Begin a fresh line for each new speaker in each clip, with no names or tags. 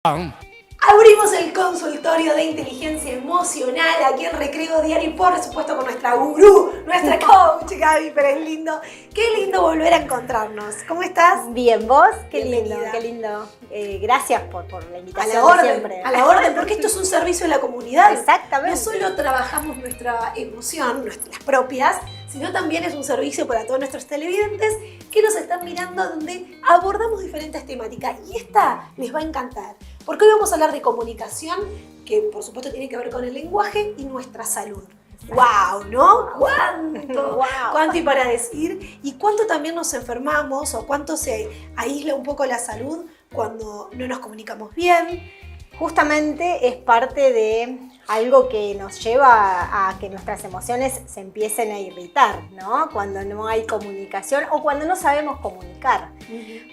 Abrimos el consultorio de inteligencia emocional aquí en Recreo Diario y por supuesto con nuestra gurú, nuestra coach Gaby, pero es lindo, qué lindo volver a encontrarnos. ¿Cómo estás?
Bien, ¿vos? Qué
Bienvenida.
lindo, qué lindo. Gracias por la
A
invitación
la orden,
siempre.
a la orden, porque esto es un servicio a la comunidad.
Exactamente.
No solo trabajamos nuestra emoción, las propias, sino también es un servicio para todos nuestros televidentes que nos están mirando, donde abordamos diferentes temáticas. Y esta les va a encantar, porque hoy vamos a hablar de comunicación, que por supuesto tiene que ver con el lenguaje y nuestra salud. ¡Wow! ¿No? ¿Cuánto?
Wow.
¿Cuánto y para decir? ¿Y cuánto también nos enfermamos o cuánto se aísla un poco la salud cuando no nos comunicamos bien?
Justamente es parte de algo que nos lleva a que nuestras emociones se empiecen a irritar, ¿no? Cuando no hay comunicación o cuando no sabemos comunicar.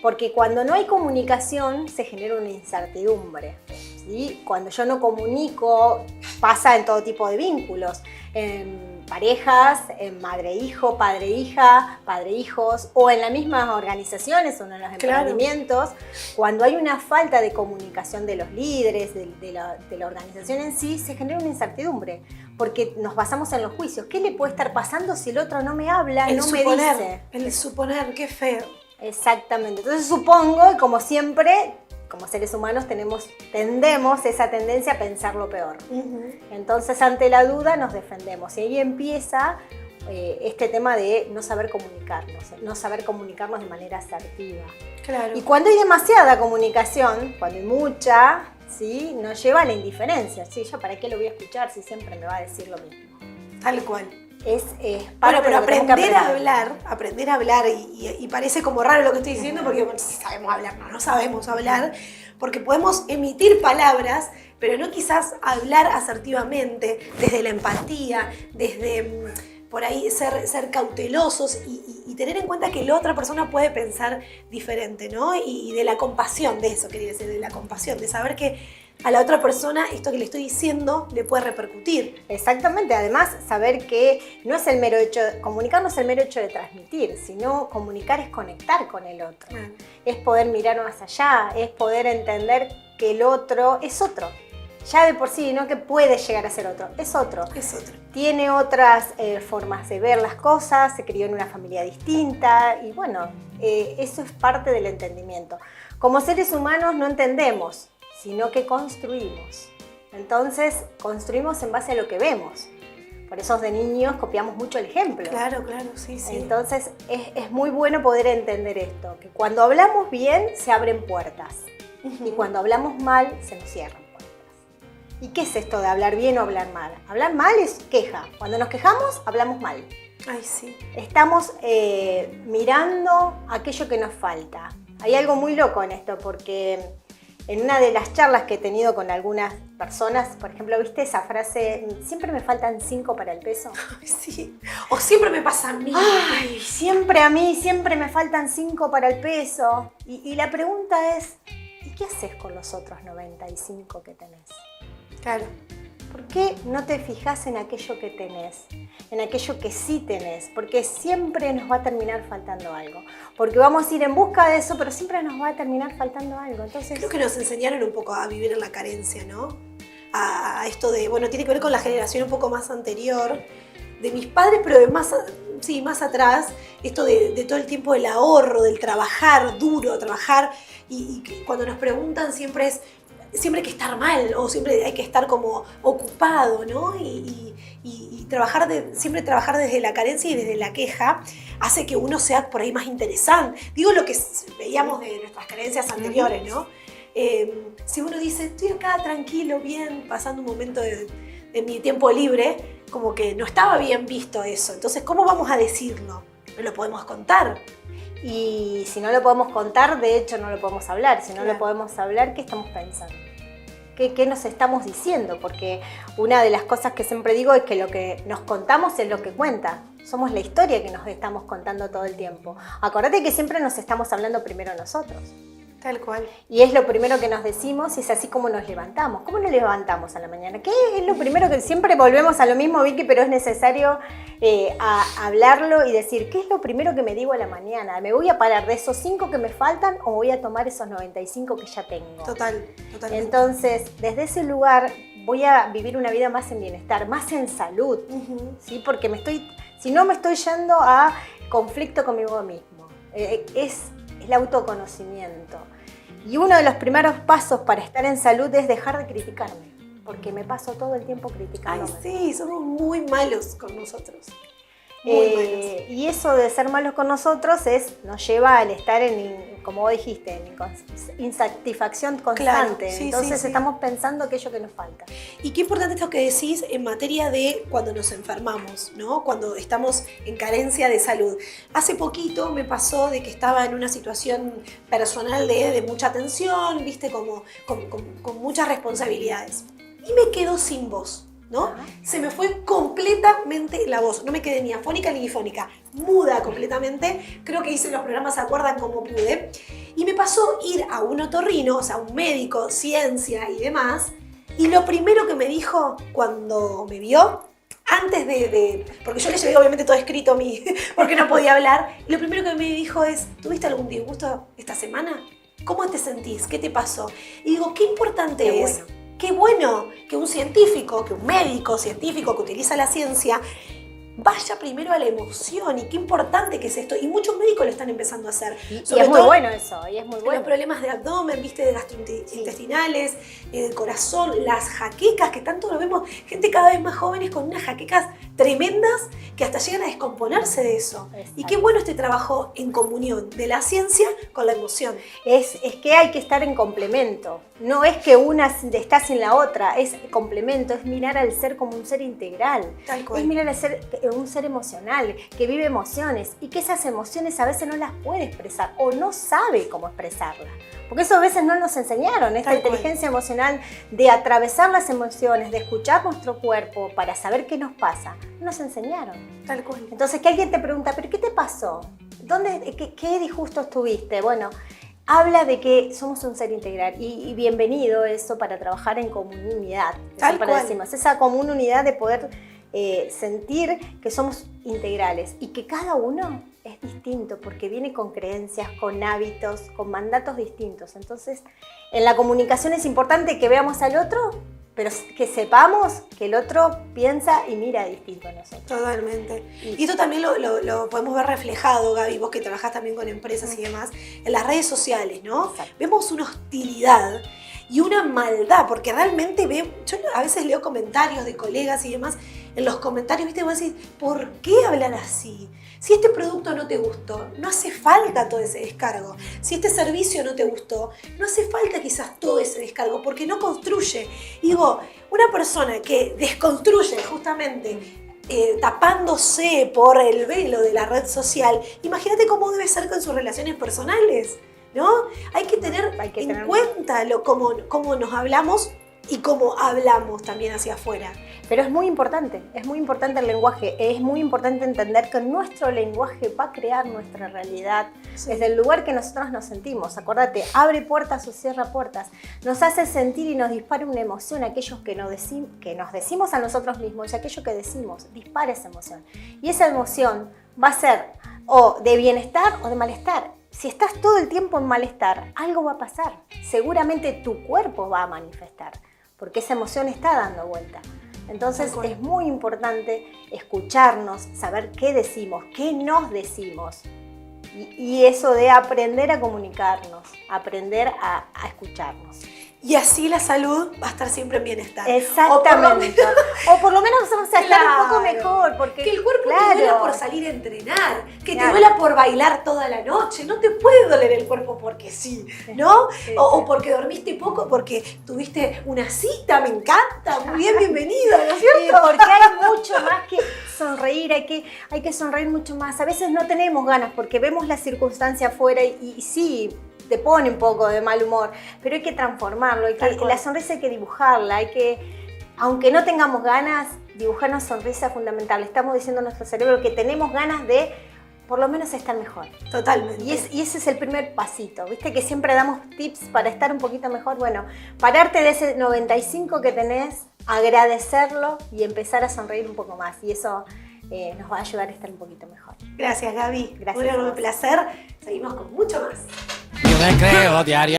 Porque cuando no hay comunicación se genera una incertidumbre, ¿sí? Cuando yo no comunico, pasa en todo tipo de vínculos, en parejas, en madre-hijo, padre-hija, padre-hijos, o en las mismas organizaciones o en los emprendimientos. Cuando hay una falta de comunicación de los líderes, de la organización en sí, se genera una incertidumbre, porque nos basamos en los juicios. ¿Qué le puede estar pasando si el otro no me habla, no me dice?
El suponer, qué feo.
Exactamente. Entonces supongo, y como siempre, como seres humanos tendemos esa tendencia a pensar lo peor. Entonces, ante la duda nos defendemos. Y ahí empieza este tema de no saber comunicarnos de manera asertiva.
Claro.
Y cuando hay demasiada comunicación, cuando hay mucha, ¿sí? Nos lleva a la indiferencia. ¿Sí? ¿Yo para qué lo voy a escuchar si siempre me va a decir lo mismo?
Tal cual.
Es
bueno,
parte
pero
de lo que tenemos que
aprender a hablar, y parece como raro lo que estoy diciendo, porque bueno, sí sabemos hablar, no sabemos hablar, porque podemos emitir palabras, pero no quizás hablar asertivamente, desde la empatía, desde por ahí ser cautelosos y tener en cuenta que la otra persona puede pensar diferente, ¿no? Y de la compasión, de eso quería decir, de la compasión, de saber que a la otra persona esto que le estoy diciendo le puede repercutir.
Exactamente, además saber que no es el mero hecho, comunicar no es el mero hecho de transmitir, sino comunicar es conectar con el otro, es poder mirar más allá, es poder entender que el otro es otro, ya de por sí, no que puede llegar a ser otro, es otro.
Es otro.
Tiene otras formas de ver las cosas, se crió en una familia distinta y bueno, eso es parte del entendimiento. Como seres humanos no entendemos, sino que construimos. Entonces, construimos en base a lo que vemos. Por eso de niños copiamos mucho el ejemplo.
Claro, sí.
Entonces, es muy bueno poder entender esto, que cuando hablamos bien se abren puertas y cuando hablamos mal se nos cierran puertas. ¿Y qué es esto de hablar bien o hablar mal? Hablar mal es queja. Cuando nos quejamos, hablamos mal.
Ay, sí.
Estamos mirando aquello que nos falta. Hay algo muy loco en esto, porque en una de las charlas que he tenido con algunas personas, por ejemplo, ¿viste esa frase? Siempre me faltan 5 para el peso.
Ay, sí. O siempre me pasa a mí.
Ay, siempre me faltan 5 para el peso. Y la pregunta es, ¿y qué haces con los otros 95 que tenés?
Claro.
¿Por qué no te fijas en aquello que tenés? En aquello que sí tenés, porque siempre nos va a terminar faltando algo. Porque vamos a ir en busca de eso, pero siempre nos va a terminar faltando algo. Entonces,
creo que nos enseñaron un poco a vivir en la carencia, ¿no? A esto de, bueno, tiene que ver con la generación un poco más anterior, de mis padres, pero de más atrás, esto de todo el tiempo del ahorro, del trabajar duro, y cuando nos preguntan siempre hay que estar mal, o siempre hay que estar como ocupado, ¿no? Y siempre trabajar desde la carencia y desde la queja hace que uno sea por ahí más interesante. Digo lo que veíamos de nuestras creencias anteriores, ¿no? Si uno dice, estoy acá tranquilo, bien, pasando un momento de mi tiempo libre, como que no estaba bien visto eso. Entonces, ¿cómo vamos a decirlo? No lo podemos contar.
Y si no lo podemos contar, de hecho no lo podemos hablar. Si no lo podemos hablar, ¿qué estamos pensando? ¿Qué nos estamos diciendo? Porque una de las cosas que siempre digo es que lo que nos contamos es lo que cuenta. Somos la historia que nos estamos contando todo el tiempo. Acordate que siempre nos estamos hablando primero nosotros.
Tal cual.
Y es lo primero que nos decimos y es así como nos levantamos. ¿Cómo nos levantamos a la mañana? ¿Qué es lo primero que siempre volvemos a lo mismo, Vicky, pero es necesario hablarlo y decir, ¿qué es lo primero que me digo a la mañana? ¿Me voy a parar de esos 5 que me faltan o voy a tomar esos 95 que ya tengo?
Totalmente.
Entonces, desde ese lugar voy a vivir una vida más en bienestar, más en salud, ¿sí? Porque si no me estoy yendo a conflicto conmigo mismo. Es el autoconocimiento. Y uno de los primeros pasos para estar en salud es dejar de criticarme, porque me paso todo el tiempo criticándome.
Ay, sí, somos muy malos con nosotros. Muy malos.
Y eso de ser malos con nosotros nos lleva al estar como vos dijiste, en insatisfacción constante.
Claro, sí,
Entonces
sí.
estamos pensando aquello que nos falta.
Y qué importante esto que decís en materia de cuando nos enfermamos, ¿no? Cuando estamos en carencia de salud. Hace poquito me pasó de que estaba en una situación personal de mucha tensión, ¿viste? Como con muchas responsabilidades. Y me quedo sin voz, ¿no? Se me fue completamente la voz. No me quedé ni afónica ni difónica. Muda completamente. Creo que hice los programas, ¿se acuerdan cómo pude? Y me pasó ir a un otorrino, o sea, un médico, ciencia y demás. Y lo primero que me dijo cuando me vio, antes porque yo le llevé obviamente todo escrito a mí, porque no podía hablar, y lo primero que me dijo es, ¿tuviste algún disgusto esta semana? ¿Cómo te sentís? ¿Qué te pasó? Y digo, qué importante es, qué bueno que un científico, que un médico científico que utiliza la ciencia, vaya primero a la emoción, y qué importante que es esto, y muchos médicos lo están empezando a hacer.
Y es muy bueno eso, y es muy bueno.
Los problemas de abdomen, viste, de gastrointestinales, del corazón, las jaquecas, que tanto lo vemos, gente cada vez más jóvenes con unas jaquecas tremendas que hasta llegan a descomponerse de eso. Exacto. Y qué bueno este trabajo en comunión de la ciencia con la emoción.
Es que hay que estar en complemento, no es que una está sin la otra, es complemento, es mirar al ser como un ser integral.
Tal cual.
Es mirar al ser un ser emocional, que vive emociones y que esas emociones a veces no las puede expresar o no sabe cómo expresarlas. Porque eso a veces no nos enseñaron, esta inteligencia emocional de atravesar las emociones, de escuchar nuestro cuerpo para saber qué nos pasa, no nos enseñaron.
Tal cual.
Entonces que alguien te pregunta, ¿pero qué te pasó? ¿Qué disgustos tuviste? Bueno, habla de que somos un ser integral y bienvenido eso para trabajar en comunidad.
Tal cual.
Decimos, esa comunidad de poder sentir que somos integrales y que cada uno es distinto porque viene con creencias, con hábitos, con mandatos distintos. Entonces, en la comunicación es importante que veamos al otro, pero que sepamos que el otro piensa y mira distinto a nosotros.
Totalmente. Y esto también lo podemos ver reflejado, Gaby, vos que trabajás también con empresas y demás, en las redes sociales, ¿no?
Exacto.
Vemos una hostilidad y una maldad, porque realmente yo a veces leo comentarios de colegas y demás, en los comentarios, viste, vos decís, ¿por qué hablan así? Si este producto no te gustó, no hace falta todo ese descargo. Si este servicio no te gustó, no hace falta quizás todo ese descargo, porque no construye. Y digo, una persona que desconstruye justamente tapándose por el velo de la red social, imagínate cómo debe ser con sus relaciones personales, ¿no? Hay que tener en cuenta cómo nos hablamos y cómo hablamos también hacia afuera.
Pero es muy importante el lenguaje, es muy importante entender que nuestro lenguaje va a crear nuestra realidad desde el lugar que nosotros nos sentimos. Acordate, abre puertas o cierra puertas, nos hace sentir y nos dispara una emoción, aquellos que nos decimos a nosotros mismos y aquello que decimos, dispara esa emoción. Y esa emoción va a ser o de bienestar o de malestar. Si estás todo el tiempo en malestar, algo va a pasar. Seguramente tu cuerpo va a manifestar, porque esa emoción está dando vuelta. Entonces es muy importante escucharnos, saber qué decimos, qué nos decimos. Y eso de aprender a comunicarnos, aprender a escucharnos.
Y así la salud va a estar siempre en bienestar.
Exactamente. O por lo menos vamos a estar un poco mejor. Porque,
que el cuerpo te duela por salir a entrenar, que te duela por bailar toda la noche. No te puede doler el cuerpo porque sí, ¿no? O porque dormiste poco, porque tuviste una cita, me encanta. Muy bien, bienvenida, ¿no es cierto?
Sí, porque hay mucho más que sonreír, hay que sonreír mucho más. A veces no tenemos ganas porque vemos la circunstancia afuera y sí, te pone un poco de mal humor, pero hay que transformarlo, la sonrisa hay que dibujarla, aunque no tengamos ganas, dibujar una sonrisa es fundamental. Estamos diciendo a nuestro cerebro que tenemos ganas de por lo menos estar mejor.
Totalmente.
Y ese es el primer pasito, ¿viste? Que siempre damos tips para estar un poquito mejor. Bueno, pararte de ese 95 que tenés, agradecerlo y empezar a sonreír un poco más. Y eso nos va a ayudar a estar un poquito mejor.
Gracias, Gaby.
Gracias.
Un enorme placer. Seguimos con mucho más.
Yo te creo diario.